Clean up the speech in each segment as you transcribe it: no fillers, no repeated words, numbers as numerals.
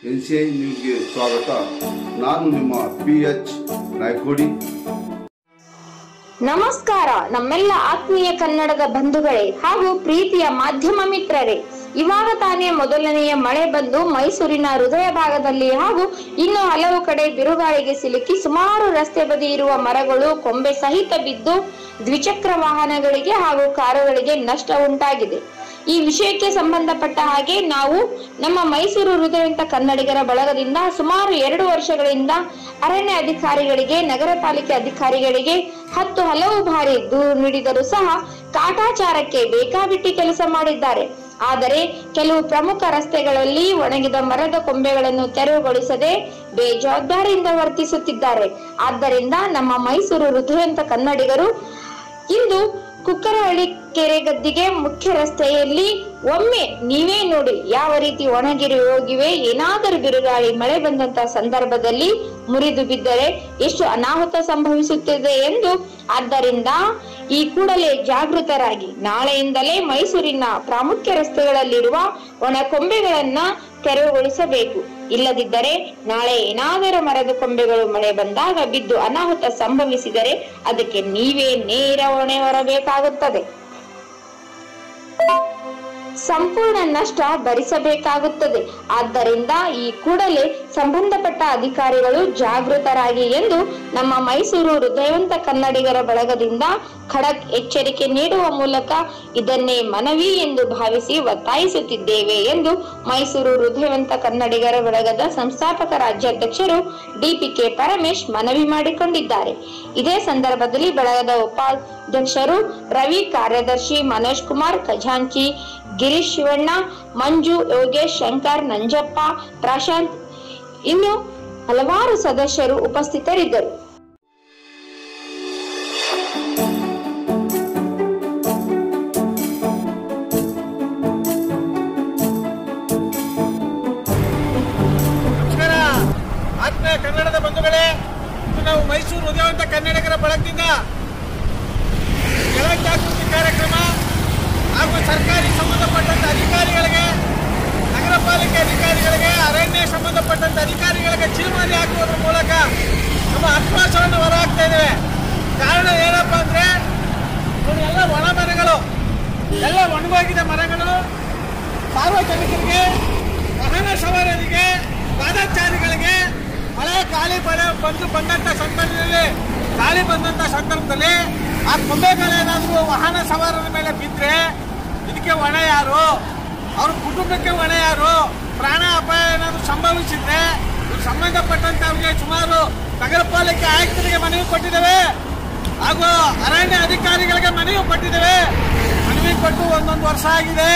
NCI ನ್ಯೂಸ್ಗೆ ಸ್ವಾಗತ. ನಾನು ನಿಮ್ಮ PH ನಾಯ್ಕೋಡಿ. ನಮಸ್ಕಾರ ನಮ್ಮೆಲ್ಲ ಆತ್ಮೀಯ ಕನ್ನಡದ ಬಂಧುಗಳೇ ಹಾಗೂ ಪ್ರೀತಿಯ ಮಾಧ್ಯಮ ಮಿತ್ರರೇ. ಇವಾಗ ತಾನೇ ಮೊದಲನೆಯ ಮಳೆ ಬಂದು ಮೈಸೂರಿನ ಹೃದಯ ಭಾಗದಲ್ಲಿ ಹಾಗೂ ಇನ್ನು ಹಲವು ಕಡೆ ಬಿರುಗಾಳಿಗೆ ಸಿಲುಕಿ ಸುಮಾರು ರಸ್ತೆ ಬದಿ ಇರುವ ಮರಗಳು ಕೊಂಬೆ ಸಹಿತ ಬಿದ್ದು ದ್ವಿಚಕ್ರ ವಾಹನಗಳಿಗೆ ಹಾಗೂ ಕಾರುಗಳಿಗೆ ನಷ್ಟ ಉಂಟಾಗಿದೆ. ಈ ವಿಷಯಕ್ಕೆ ಸಂಬಂಧಪಟ್ಟ ಹಾಗೆ ನಾವು ನಮ್ಮ ಮೈಸೂರು ಹೃದಯವಂತ ಕನ್ನಡಿಗರ ಬಳಗದಿಂದ ಸುಮಾರು 2 ವರ್ಷಗಳಿಂದ ಅರಣ್ಯ ಅಧಿಕಾರಿಗಳಿಗೆ, ನಗರ ಪಾಲಿಕೆ ಅಧಿಕಾರಿಗಳಿಗೆ ಹಲವು ಬಾರಿ ದೂರು ನೀಡಿದರೂ ಸಹ ಕಾಟಾಚಾರಕ್ಕೆ ಬೇಕಾಬಿಟ್ಟಿ ಕೆಲಸ ಮಾಡಿದ್ದಾರೆ. ಆದರೆ ಕೆಲವು ಪ್ರಮುಖ ರಸ್ತೆಗಳಲ್ಲಿ ಒಣಗಿದ ಮರದ ಕೊಂಬೆಗಳನ್ನು ತೆರವುಗೊಳಿಸದೆ ಬೇಜವಾಬ್ದಾರಿಯಿಂದ ವರ್ತಿಸುತ್ತಿದ್ದಾರೆ. ಆದ್ದರಿಂದ ನಮ್ಮ ಮೈಸೂರು ಹೃದಯವಂತ ಕನ್ನಡಿಗರು ಇಂದು ಕುಕ್ಕರಹಳ್ಳಿ ಕೆರೆ ಗದ್ದಿಗೆ ಮುಖ್ಯ ರಸ್ತೆಯಲ್ಲಿ ಒಮ್ಮೆ ನೀವೇ ನೋಡಿ ಯಾವ ರೀತಿ ಒಣಗಿರಿ ಹೋಗಿವೆ. ಏನಾದರೂ ಬಿರುಗಾಳಿ ಮಳೆ ಬಂದಂತಹ ಸಂದರ್ಭದಲ್ಲಿ ಮುರಿದು ಬಿದ್ದರೆ ಎಷ್ಟು ಅನಾಹುತ ಸಂಭವಿಸುತ್ತದೆ ಎಂದು, ಆದ್ದರಿಂದ ಈ ಕೂಡಲೇ ಜಾಗೃತರಾಗಿ ನಾಳೆಯಿಂದಲೇ ಮೈಸೂರಿನ ಪ್ರಾಮುಖ್ಯ ರಸ್ತೆಗಳಲ್ಲಿರುವ ಒಣ ಕೊಂಬೆಗಳನ್ನ ತೆರವುಗೊಳಿಸಬೇಕು. ಇಲ್ಲದಿದ್ದರೆ ನಾಳೆ ಏನಾದರೂ ಮರದ ಕೊಂಬೆಗಳು ಮಳೆ ಬಂದಾಗ ಬಿದ್ದು ಅನಾಹುತ ಸಂಭವಿಸಿದರೆ ಅದಕ್ಕೆ ನೀವೇ ನೇರ ಹೊಣೆ ಹೊರಬೇಕಾಗುತ್ತದೆ. ಸಂಪೂರ್ಣ ನಷ್ಟ ಭರಿಸಬೇಕಾಗುತ್ತದೆ. ಆದ್ದರಿಂದ ಈ ಕೂಡಲೇ ಸಂಬಂಧಪಟ್ಟ ಅಧಿಕಾರಿಗಳು ಜಾಗೃತರಾಗಿ ಎಂದು ನಮ್ಮ ಮೈಸೂರು ಹೃದಯವಂತ ಕನ್ನಡಿಗರ ಬಳಗದಿಂದ ಖಡಕ್ ಎಚ್ಚರಿಕೆ ನೀಡುವ ಮೂಲಕ ಇದನ್ನೇ ಮನವಿ ಎಂದು ಭಾವಿಸಿ ಒತ್ತಾಯಿಸುತ್ತಿದ್ದೇವೆ ಎಂದು ಮೈಸೂರು ಹೃದಯವಂತ ಕನ್ನಡಿಗರ ಬಳಗದ ಸಂಸ್ಥಾಪಕ ರಾಜ್ಯಾಧ್ಯಕ್ಷರು DPK ಪರಮೇಶ್ ಮನವಿ ಮಾಡಿಕೊಂಡಿದ್ದಾರೆ. ಇದೇ ಸಂದರ್ಭದಲ್ಲಿ ಬಳಗದ ಉಪಾಧ್ಯಕ್ಷರು ರವಿ, ಕಾರ್ಯದರ್ಶಿ ಮನೋಜ್ ಕುಮಾರ್, ಖಜಾಂಚಿ ಗಿರೀಶ್, ಶಿವಣ್ಣ, ಮಂಜು, ಯೋಗೇಶ್, ಶಂಕರ್, ನಂಜಪ್ಪ, ಪ್ರಶಾಂತ್ ಇನ್ನು ಹಲವಾರು ಸದಸ್ಯರು ಉಪಸ್ಥಿತರಿದ್ದರು. ನಮಸ್ಕಾರ ಆತ್ಮೀಯ ಕನ್ನಡದ ಬಂಧುಗಳೇ, ನಾವು ಮೈಸೂರು ಹೃದಯವಂತ ಕನ್ನಡಿಗರ ಬಳಗದಿಂದ ಜಲ ಜಾಗೃತಿ ಕಾರ್ಯಕ್ರಮ ಹಾಗೂ ಸರ್ಕಾರಿ ಸಂಬಂಧಪಟ್ಟಂತ ಅಧಿಕಾರಿಗಳಿಗೆ, ನಗರ ಪಾಲಿಕೆ ಅಧಿಕಾರಿಗಳಿಗೆ, ಅರಣ್ಯ ಸಂಬಂಧಪಟ್ಟಂತ ಅಧಿಕಾರಿಗಳಿಗೆ ಚೀಮಾರಿ ಹಾಕುವುದರ ಮೂಲಕ ನಮ್ಮ ಆಕ್ರೋಶವನ್ನು ಹೊರಹಾಕ್ತಾ ಇದ್ದೇವೆ. ಕಾರಣ ಏನಪ್ಪ ಅಂದ್ರೆ, ಎಲ್ಲ ಒಣ ಮರಗಳು, ಎಲ್ಲ ಒಣಗೋಗಿದ್ದ ಮರಗಳು ಸಾರ್ವಜನಿಕರಿಗೆ, ವಾಹನ ಸವಾರರಿಗೆ, ಪಾದಚಾರಿಗಳಿಗೆ ಮಳೆ ಗಾಳಿ ಬಂದಂತ ಸಂದರ್ಭದಲ್ಲಿ ಆ ಕೊಂಬೆಗಳೇನಾದ್ರೂ ವಾಹನ ಸವಾರರ ಮೇಲೆ ಬಿದ್ದರೆ ಇದಕ್ಕೆ ಹೊಣೆ ಯಾರು? ಅವ್ರ ಕುಟುಂಬಕ್ಕೆ ಹೊಣೆ ಯಾರು? ಪ್ರಾಣ ಅಪಾಯ ಏನಾದ್ರು ಸಂಭವಿಸಿದ್ರೆ ಸಂಬಂಧಪಟ್ಟಂತವ್ರಿಗೆ ಸುಮಾರು ನಗರ ಪಾಲಿಕೆ ಆಯುಕ್ತರಿಗೆ ಮನವಿ ಕೊಟ್ಟಿದ್ದೇವೆ ಹಾಗೂ ಅರಣ್ಯ ಅಧಿಕಾರಿಗಳಿಗೆ ಮನವಿ ಕೊಟ್ಟಿದ್ದೇವೆ. ಮನವಿ ಕೊಟ್ಟು 1 ವರ್ಷ ಆಗಿದೆ.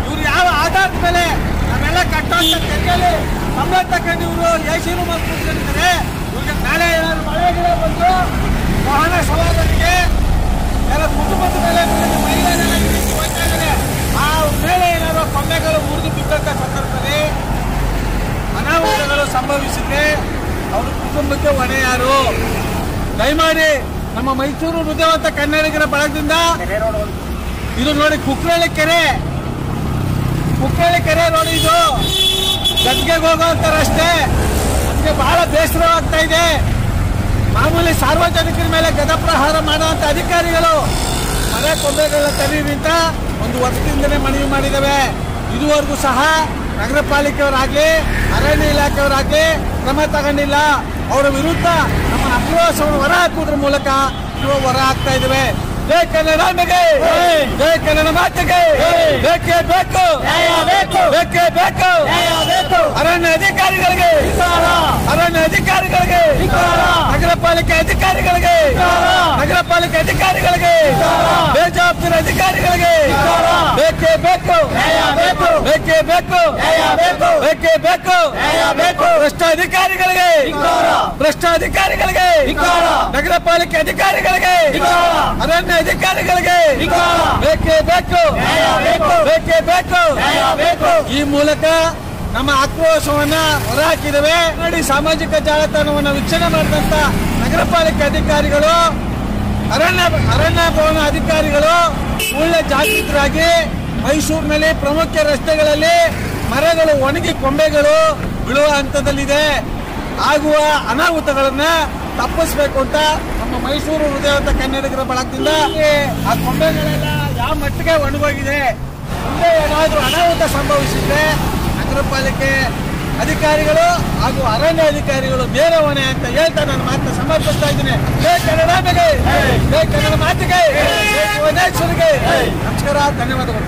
ಇವ್ರು ಯಾವ ಆಧಾರದ ಮೇಲೆ ನಾವೆಲ್ಲ ಕಟ್ಟುವಂತ ತೆರಿಗೆಯಲ್ಲಿ ಸಂಬಳ ತಗೊಂಡು ಇವರು AC ರೂಮ್ ಅಲ್ಲಿ ಕೂತ್ಕೊಂಡಿದ್ದಾರೆ. ಇವ್ರಿಗೆ ನಾಳೆ ಏನಾದ್ರು ಮಳೆ ಬಂದು ವಾಹನ ಸವಾರರಿಗೆ ಯಾರ ಕುಟುಂಬದ ಮೇಲೆ ಮಹಿಳೆಯರ ಆ ಮೇಲೆ ಏನಾದ್ರು ಕೊಂಬೆಗಳು ಮುರಿದು ಬಿದ್ದಂತ ಸಂದರ್ಭದಲ್ಲಿ ಅನಾಹುತಗಳು ಸಂಭವಿಸಿದ್ರೆ ಅವ್ರ ಕುಟುಂಬಕ್ಕೆ ಹೊಣೆ ಯಾರು? ದಯಮಾಡಿ ನಮ್ಮ ಮೈಸೂರು ಹೃದಯವಂತ ಕನ್ನಡಿಗರ ಬಳಗದಿಂದ ಇದು ನೋಡಿ, ಕುಕ್ಕರಹಳ್ಳಿ ಕೆರೆ ನೋಡಿ, ಇದು ಗದ್ಗೆಗೆ ಹೋಗುವಂತ ರಸ್ತೆ. ಅದಕ್ಕೆ ಬಹಳ ಬೇಸರವಾಗ್ತಾ ಇದೆ. ಮಾಮೂಲಿ ಸಾರ್ವಜನಿಕರ ಮೇಲೆ ಗದಪ್ರಹಾರ ಮಾಡುವಂತ ಅಧಿಕಾರಿಗಳು ಮರ ಕೊಂಬೆಗಳನ್ನ ತರೀರಿ ಅಂತ 1 ವರ್ಷದಿಂದಲೇ ಮನವಿ ಮಾಡಿದ್ದೇವೆ. ಇದುವರೆಗೂ ಸಹ ನಗರ ಪಾಲಿಕೆಯವರಾಗ್ಲಿ, ಅರಣ್ಯ ಇಲಾಖೆಯವರಾಗ್ಲಿ ಕ್ರಮ ತಗೊಂಡಿಲ್ಲ. ಅವರ ವಿರುದ್ಧ ನಮ್ಮ ಆಕ್ರೋಶವನ್ನು ಹೊರ ಹಾಕುವುದರ ಮೂಲಕ ನಾವು ಹೊರ ಹಾಕ್ತಾ ಇದ್ದೇವೆ. ಜೈ ಕನ್ನಡಾಂಬೆಗೆ, ಜೈ ಕನ್ನಡ ಮಾತೆಗೆ ಬೇಕೇ ಬೇಕು, ಬೇಕೇ ಬೇಕು. ಅರಣ್ಯ ಅಧಿಕಾರಿಗಳಿಗೆ, ಅರಣ್ಯ ಅಧಿಕಾರಿಗಳಿಗೆ, ನಗರ ಪಾಲಿಕೆ ಅಧಿಕಾರಿಗಳಿಗೆ, ನಗರ ಪಾಲಿಕೆ ಅಧಿಕಾರಿಗಳಿಗೆ, ಬೇಜವಾಬ್ದಾರಿ ಅಧಿಕಾರಿಗಳಿಗೆ ಬೇಕೇ ಬೇಕು, ಬೇಕೇ ಬೇಕು, ಬೇಕೇ ಬೇಕು. ಭ್ರಷ್ಟ ಅಧಿಕಾರಿಗಳಿಗೆ, ಭ್ರಷ್ಟ ಅಧಿಕಾರಿಗಳಿಗೆ, ನಗರ ಪಾಲಿಕೆ ಅಧಿಕಾರಿಗಳಿಗೆ, ಅರಣ್ಯ ಅಧಿಕಾರಿಗಳಿಗೆ ಬೇಕೇ ಬೇಕು, ಬೇಕೇ ಬೇಕು. ಈ ಮೂಲಕ ನಮ್ಮ ಆಕ್ರೋಶವನ್ನ ಹೊರಹಾಕಿದ್ದೇವೆ. ನೋಡಿ, ಸಾಮಾಜಿಕ ಜಾಲತಾಣವನ್ನು ವೀಕ್ಷಣೆ ಮಾಡಿದಂತ ನಗರ ಪಾಲಿಕೆ ಅಧಿಕಾರಿಗಳು, ಅರಣ್ಯ ಭವನ ಅಧಿಕಾರಿಗಳು ಒಳ್ಳೆ ಜಾಗೃತರಾಗಿ ಮೈಸೂರಿನಲ್ಲಿ ಪ್ರಮುಖ ರಸ್ತೆಗಳಲ್ಲಿ ಮರಗಳು ಒಣಗಿ ಕೊಂಬೆಗಳು ಬೀಳುವ ಹಂತದಲ್ಲಿದೆ. ಆಗುವ ಅನಾಹುತಗಳನ್ನ ತಪ್ಪಿಸ್ಬೇಕು ಅಂತ ನಮ್ಮ ಮೈಸೂರು ಹೃದಯವಂತ ಕನ್ನಡಿಗರ ಬಳಗದಿಂದ ಆ ಕೊಂಬೆಗಳೆಲ್ಲ ಯಾವ ಮಟ್ಟಿಗೆ ಒಣಗೋಗಿದೆ, ಮುಂದೆ ಏನಾದರೂ ಅನಾಹುತ ಸಂಭವಿಸಿದ್ರೆ ನಗರ ಪಾಲಿಕೆ ಅಧಿಕಾರಿಗಳು ಹಾಗೂ ಅರಣ್ಯ ಅಧಿಕಾರಿಗಳು ನೇರ ಹೊಣೆ ಅಂತ ಹೇಳ್ತಾ ನಾನು ಮಾತನ್ನ ಸಮರ್ಪಿಸ್ತಾ ಇದ್ದೀನಿ. ಜೈ ಕನ್ನಡ ಮಾತಿಗೆ, ಜೈ ಕನ್ನಡ ಮಾತಿಗೆ, ಜೈ ಭುವನೇಶ್ವರಿಗೆ. ನಮಸ್ಕಾರ, ಧನ್ಯವಾದಗಳು.